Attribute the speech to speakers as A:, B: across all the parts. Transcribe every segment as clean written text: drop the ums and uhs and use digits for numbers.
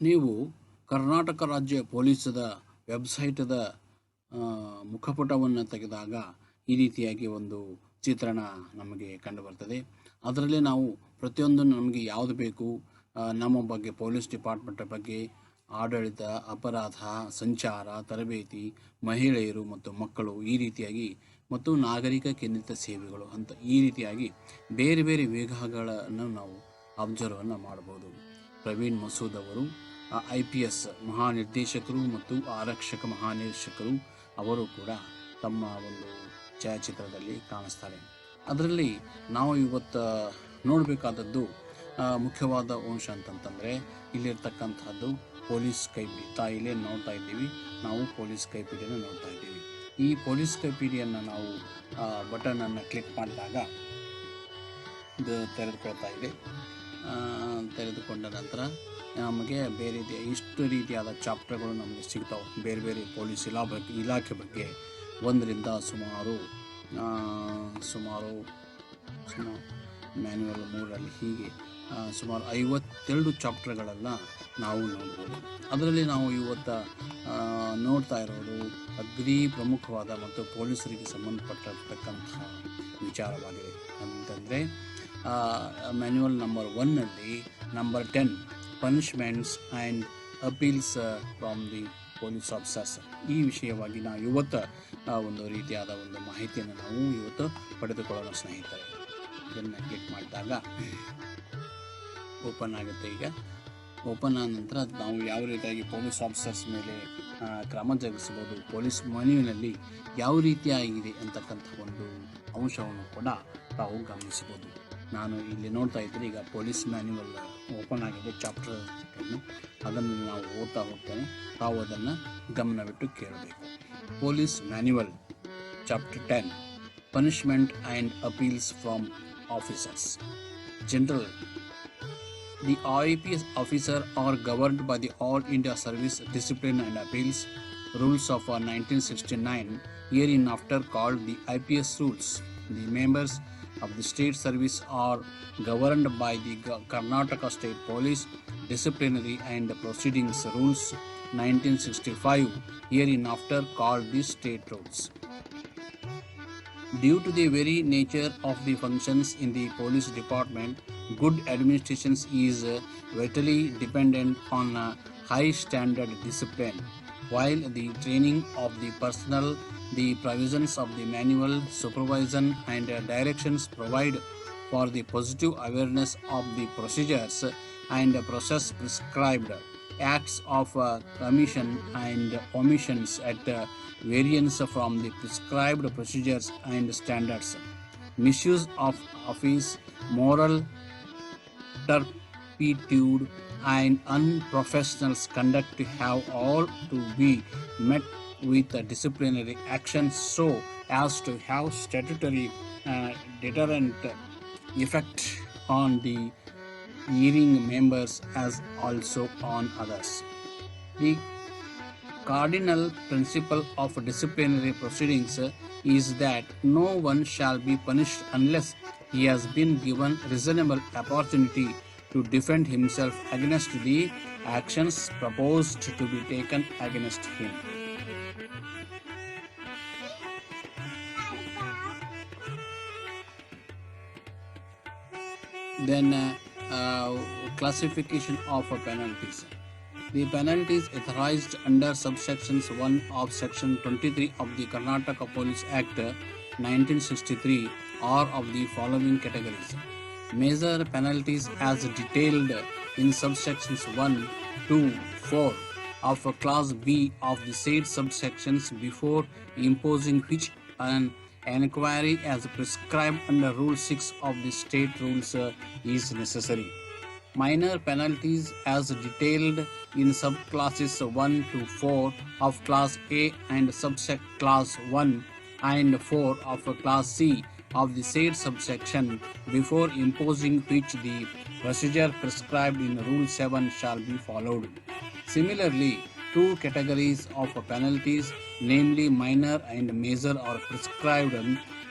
A: ನೀವು ಕರ್ನಾಟಕ ರಾಜ್ಯ ಪೊಲೀಸದ ವೆಬ್ಸೈಟದ ಮುಖಪುಟವನ್ನು ತೆಗೆದಾಗ ಈ ರೀತಿಯಾಗಿ ಒಂದು ಚಿತ್ರಣ ನಮಗೆ ಕಂಡುಬರ್ತದೆ. ಅದರಲ್ಲಿ ನಾವು ಪ್ರತಿಯೊಂದು ನಮಗೆ ಯಾವುದು ಬೇಕು, ನಮ್ಮ ಬಗ್ಗೆ, ಪೊಲೀಸ್ ಡಿಪಾರ್ಟ್ಮೆಂಟ್ ಬಗ್ಗೆ, ಆಡಳಿತ, ಅಪರಾಧ, ಸಂಚಾರ, ತರಬೇತಿ, ಮಹಿಳೆಯರು ಮತ್ತು ಮಕ್ಕಳು, ಈ ರೀತಿಯಾಗಿ ಮತ್ತು ನಾಗರಿಕ ಕೇಂದ್ರಿತ ಸೇವೆಗಳು ಅಂತ ಈ ರೀತಿಯಾಗಿ ಬೇರೆ ಬೇರೆ ವಿಭಾಗಗಳನ್ನು ನಾವು ಅಬ್ಸರ್ವನ್ನು ಮಾಡಬಹುದು. ಪ್ರವೀಣ್ ಮಸೂದ್ ಅವರು IPS ಮಹಾನಿರ್ದೇಶಕರು ಮತ್ತು ಆರಕ್ಷಕ ಮಹಾನಿರೀಕ್ಷಕರು ಅವರು ಕೂಡ ತಮ್ಮ ಒಂದು ಛಾಯಾಚಿತ್ರದಲ್ಲಿ ಕಾಣಿಸ್ತಾರೆ. ಅದರಲ್ಲಿ ನಾವು ಇವತ್ತು ನೋಡಬೇಕಾದದ್ದು ಮುಖ್ಯವಾದ ಅಂಶ ಅಂತಂತಂದರೆ ಇಲ್ಲಿರ್ತಕ್ಕಂಥದ್ದು ಪೊಲೀಸ್ ಕೈಪಿಡಿ. ಇಲ್ಲೇ ನೋಡ್ತಾ ಇದ್ದೀವಿ, ನಾವು ಪೊಲೀಸ್ ಕೈಪಿಡಿಯನ್ನು ನೋಡ್ತಾ ಇದ್ದೀವಿ. ಈ ಪೊಲೀಸ್ ಕೈಪಿಡಿಯನ್ನು ನಾವು ಬಟನನ್ನು ಕ್ಲಿಕ್ ಮಾಡಿದಾಗ ಇದು ತೆರೆದುಕೊಳ್ತಾ ಇದೆ. ತೆರೆದುಕೊಂಡ ನಂತರ ನಮಗೆ ಬೇರೆ ಇಷ್ಟು ರೀತಿಯಾದ ಚಾಪ್ಟರ್ಗಳು ನಮಗೆ ಸಿಗ್ತಾವೆ. ಬೇರೆ ಬೇರೆ ಪೊಲೀಸ್ ಇಲಾಖೆ ಬಗ್ಗೆ ಒಂದರಿಂದ ಸುಮಾರು ಮ್ಯಾನ್ಯುವಲ್ 3ರಲ್ಲಿ ಹೀಗೆ ಸುಮಾರು 52 ಚಾಪ್ಟರ್ಗಳೆಲ್ಲ ನಾವು ನೋಡ್ಬೋದು. ಅದರಲ್ಲಿ ನಾವು ಇವತ್ತು ನೋಡ್ತಾ ಇರೋದು ಅಗ್ರಿ ಪ್ರಮುಖವಾದ ಮತ್ತು ಪೊಲೀಸರಿಗೆ ಸಂಬಂಧಪಟ್ಟಿರ್ತಕ್ಕಂಥ ವಿಚಾರವಾಗಿದೆ. ಅಂತಂದರೆ ಮ್ಯಾನ್ಯುವಲ್ ನಂಬರ್ 1ನಲ್ಲಿ number 10 punishments and appeals from the police officers, ಈ ವಿಷಯವಾಗಿ ನಾವು ಇವತ್ತು ಒಂದು ರೀತಿಯಾದ ಒಂದು ಮಾಹಿತಿಯನ್ನು ನಾವು ಇವತ್ತು ಪಡೆದುಕೊಳ್ಳೋಣ ಸ್ನೇಹಿತರೆ. ಇದನ್ನು ಕ್ಲಿಕ್ ಮಾಡಿದಾಗ ಓಪನ್ ಆಗುತ್ತೆ. ಈಗ ಓಪನ್ ಆದ ನಂತರ ನಾವು ಯಾವ ರೀತಿಯಾಗಿ ಪೊಲೀಸ್ ಆಫೀಸರ್ಸ್ ಮೇಲೆ ಕ್ರಮ ಜರುಗಿಸಬಹುದು, ಪೊಲೀಸ್ ಮ್ಯಾನ್ಯುವಲ್ನಲ್ಲಿ ಯಾವ ರೀತಿಯಾಗಿದೆ ಅಂತಕ್ಕಂಥ ಒಂದು ಅಂಶವನ್ನು ಕೂಡ ತಾವು ಗಮನಿಸಬಹುದು. ನಾನು ಇಲ್ಲಿ ನೋಡ್ತಾ ಇದ್ದರೆ ಈಗ ಪೊಲೀಸ್ ಮ್ಯಾನ್ಯುವಲ್ ಓಪನ್ ಆಗಿದೆ, ಚಾಪ್ಟರ್ ಅದನ್ನು ನಾವು ಓದ್ತಾ ಹೋಗ್ತೇನೆ. ತಾವು ಅದನ್ನು ಗಮನವಿಟ್ಟು ಕೇಳಬೇಕು. Police manual chapter 10 punishment and appeals from officers. General. The IPS officer are governed by the All India Service Discipline and Appeals Rules of 1969, hereinafter called the IPS Rules. The members of the state service are governed by the Karnataka State Police Disciplinary and Proceedings Rules 1965, hereinafter called the State Rules. Due to the very nature of the functions in the police department, good administration is vitally dependent on high standard discipline. While the training of the personnel, the provisions of the manual, supervision and directions provide for the positive awareness of the procedures and process prescribed. Acts of commission and omissions at variance from the prescribed procedures and standards. Misuse of office, moral turpitude and unprofessional conduct have all to be met with disciplinary action so as to have statutory deterrent effect on the erring members as also on others. The cardinal principle of disciplinary proceedings is that no one shall be punished unless he has been given reasonable opportunity to defend himself against the actions proposed to be taken against him. Then classification of penalties. The penalties authorized under subsections 1 of section 23 of the Karnataka Police Act 1963 are of the following categories. Major penalties as detailed in subsections 1, 2, 4 of class B of the said subsections, before imposing which an enquiry as prescribed under Rule 6 of the state rules is necessary. Minor penalties as detailed in subclasses 1 to 4 of class A and subsect class 1 and 4 of class C of the said subsection, before imposing which the procedure prescribed in Rule 7 shall be followed. Similarly, two categories of penalties, namely minor and major, are prescribed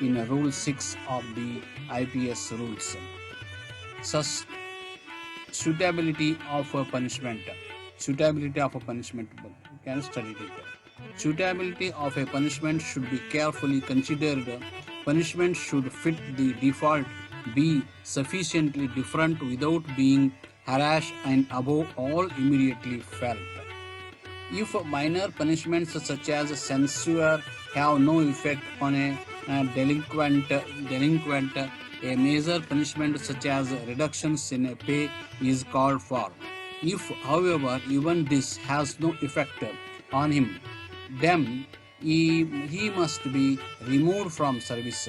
A: in Rule 6 of the IPS rules. Suitability of punishment. suitability of a punishment book. You can study it. Suitability of a punishment should be carefully considered. Punishment should fit the default, be sufficiently different without being harsh, and above all immediately felt. If minor punishments such as censure have no effect on a delinquent, a major punishment such as reductions in a pay is called for. If, however, even this has no effect on him, then he must be removed from service.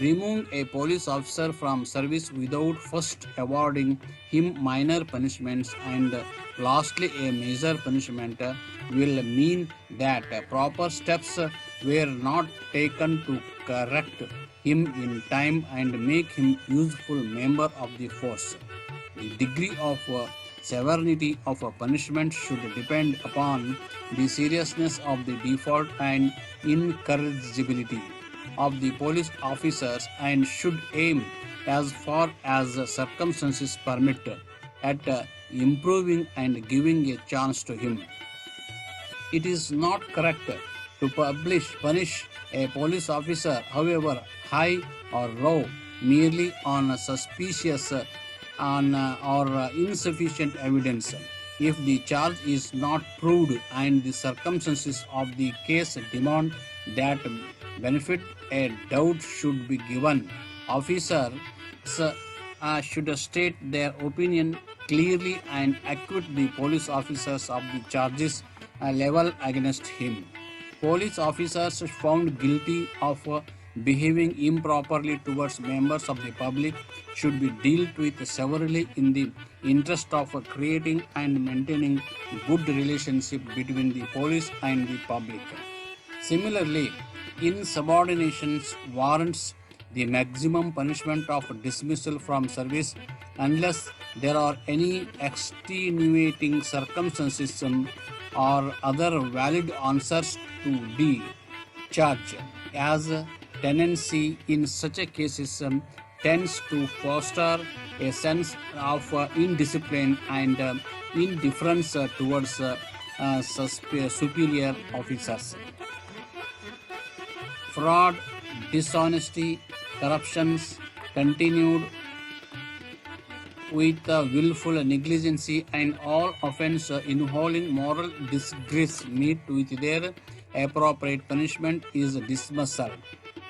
A: Removing a police officer from service without first awarding him minor punishments and lastly a major punishment will mean that proper steps were not taken to correct him in time and make him useful member of the force. The degree of severity of a punishment should depend upon the seriousness of the default and incorrigibility of the police officers and should aim as far as circumstances permit at improving and giving a chance to him. It is not correct to punish a police officer, however high or low, merely on suspicious or insufficient evidence. If the charge is not proved and the circumstances of the case demand that benefit, a doubt should be given. Officers should state their opinion clearly and acquit the police officers of the charges leveled against him. Police officers found guilty of behaving improperly towards members of the public should be dealt with severely in the interest of creating and maintaining good relationship between the police and the public. Similarly, insubordinations warrants the maximum punishment of dismissal from service unless there are any extenuating circumstances or other valid answers to the charge, as tendency in such a cases tends to foster a sense of indiscipline and indifference towards superior officers. Fraud, dishonesty, corruptions continued with willful negligence and all offence involving moral disgrace meet with their appropriate punishment is dismissal.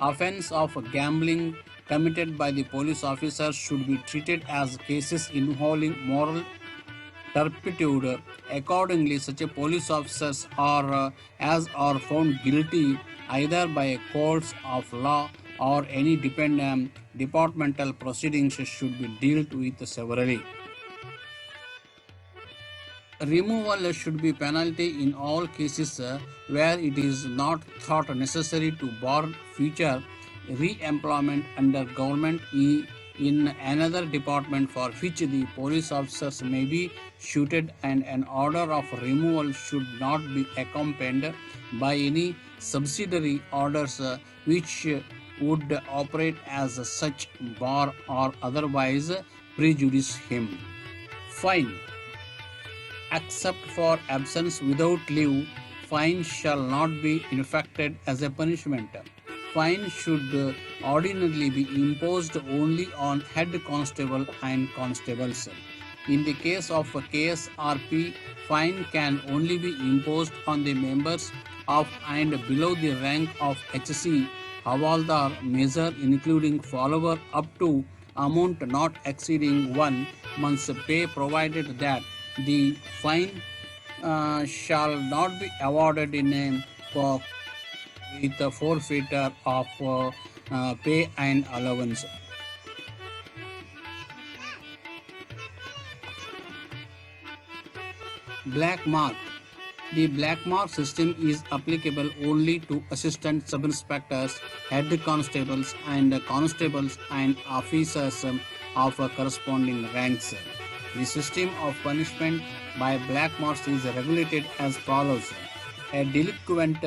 A: Offence of gambling committed by the police officers should be treated as cases involving moral turpitude. Accordingly, such a police officers are as are found guilty either by courts of law or any departmental proceedings should be dealt with severally. Removal should be penalty in all cases where it is not thought necessary to bar future re-employment under government in another department for which the police officers may be suited, and an order of removal should not be accompanied by any subsidiary orders which would operate as such bar or otherwise prejudice him. Fine. Except for absence without leave, fine shall not be inflicted as a punishment. Fine should ordinarily be imposed only on head constable and constables. In the case of a KSRP, fine can only be imposed on the members of and below the rank of HC Havaldar measure, including follower, up to amount not exceeding 1 month's pay, provided that the fine shall not be awarded in a with a forfeiture of pay and allowance. Black mark. The black mark system is applicable only to assistant sub-inspectors, head constables and officers of corresponding ranks. The system of punishment by black marks is regulated as follows. A delinquent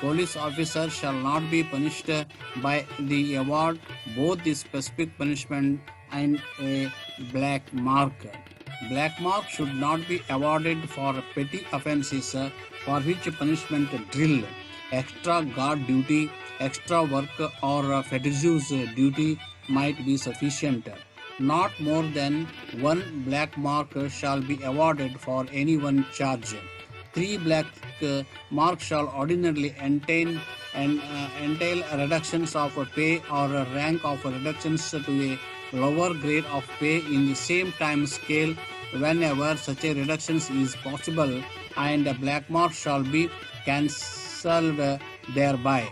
A: police officer shall not be punished by the award both the specific punishment and a black mark. Black mark should not be awarded for petty offences for which punishment drill, extra guard duty, extra work or fatigues duty might be sufficient. Not more than one black mark shall be awarded for any one charge. Three black marks shall ordinarily entail reductions of pay or a rank of reductions to a lower grade of pay in the same time scale whenever such a reduction is possible, and a black mark shall be cancelled thereby.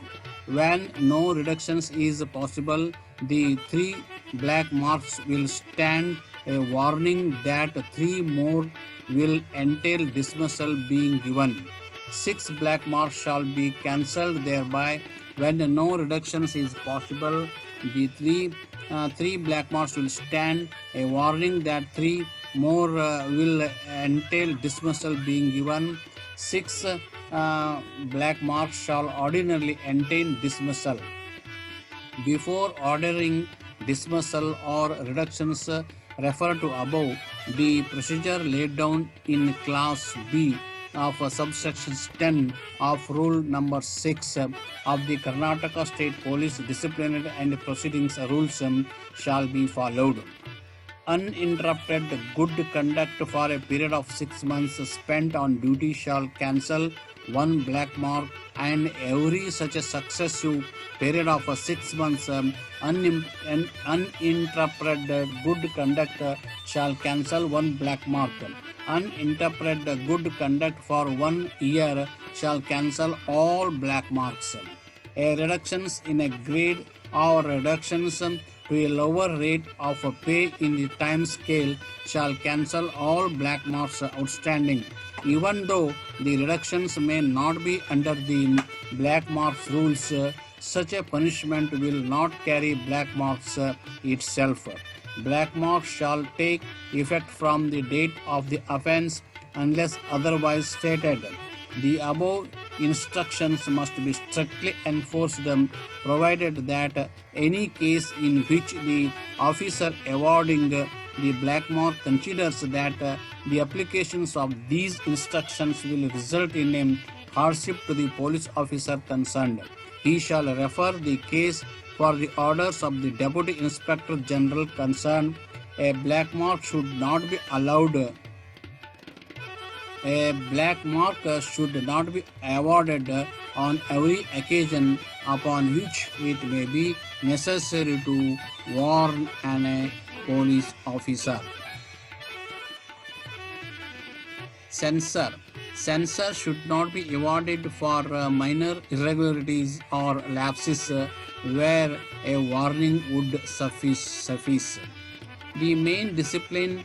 A: When no reductions is possible, the three black marks will stand a warning that three more will entail dismissal being given. Six black marks shall be cancelled thereby. When no reductions is possible, the three black marks will stand a warning that three more will entail dismissal being given. Six black marks shall ordinarily entail dismissal. Before ordering dismissal or reductions referred to above, the procedure laid down in Class B of subsection 10 of Rule number 6 of the Karnataka State Police Disciplinary and Proceedings Rules shall be followed. Uninterrupted good conduct for a period of 6 months spent on duty shall cancel one black mark, and every such a successive period of 6 months uninterrupted good conduct shall cancel one black mark. Uninterrupted good conduct for 1 year shall cancel all black marks. A reductions in a grade or reductions to a lower rate of pay in the time scale shall cancel all black marks outstanding. Even though the reductions may not be under the black marks rules, such a punishment will not carry black marks itself. Black marks shall take effect from the date of the offence unless otherwise stated. The above instructions must be strictly enforced, provided that any case in which the officer awarding the black mark considers that the applications of these instructions will result in a hardship to the police officer concerned, he shall refer the case for the orders of the Deputy Inspector General concerned. A black mark should not be allowed. A black mark should not be awarded on every occasion upon which it may be necessary to warn a police officer. Censure. Censure should not be awarded for minor irregularities or lapses where a warning would suffice. The main discipline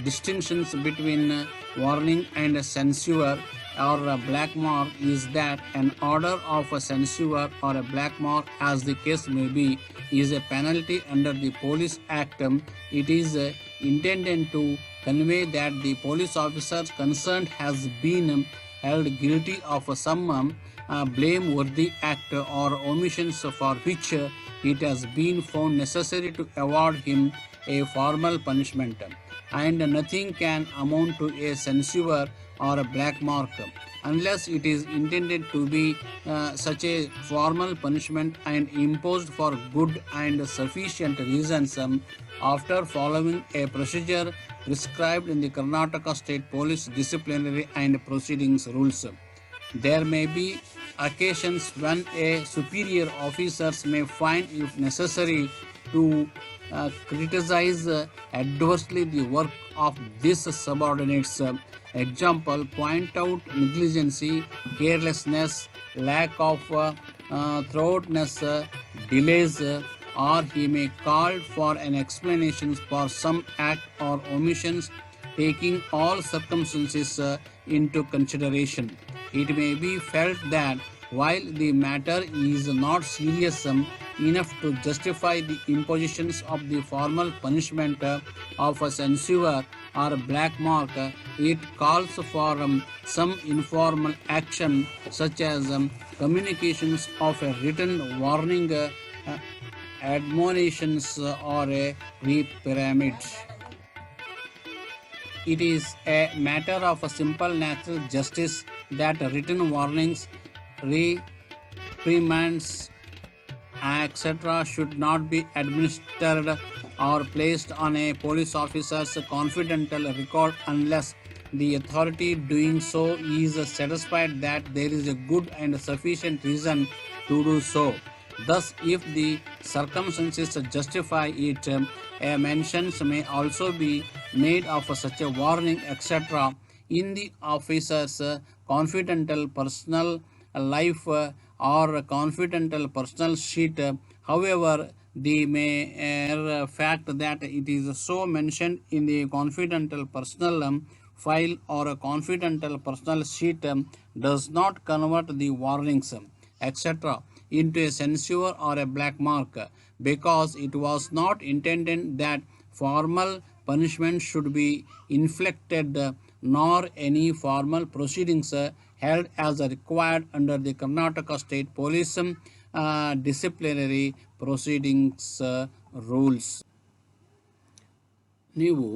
A: distinctions between warning and censure or a black mark is that an order of a censure or a black mark, as the case may be, is a penalty under the Police Act. It is intended to convey that the police officer concerned has been held guilty of some blameworthy act or omissions for which it has been found necessary to award him a formal punishment, and nothing can amount to a censure or a black mark unless it is intended to be such a formal punishment and imposed for good and sufficient reasons after following a procedure prescribed in the Karnataka State Police Disciplinary and Proceedings Rules. There may be occasions when a superior officers may find it necessary to criticize adversely the work of these subordinates. Example, point out negligence, carelessness, lack of thoroughness, delays, or he may call for an explanation for some act or omissions, taking all circumstances into consideration. It may be felt that while the matter is not serious enough to justify the impositions of the formal punishment of a censure or a black mark, it calls for some informal action such as communications of a written warning, admonitions, or a reprimand. It is a matter of a simple natural justice that written warnings, reprimands, etc., should not be administered or placed on a police officer's confidential record unless the authority doing so is satisfied that there is a good and sufficient reason to do so. Thus, if the circumstances justify it, mentions may also be made of such a warning, etc., in the officer's confidential personal life or confidential personal sheet. However, the mere fact that it is so mentioned in the confidential personal file or a confidential personal sheet does not convert the warnings, etc., into a censure or a black mark, because it was not intended that formal punishment should be inflicted, nor any formal proceedings held as required under the Karnataka State Police disciplinary proceedings rules. ನೀವು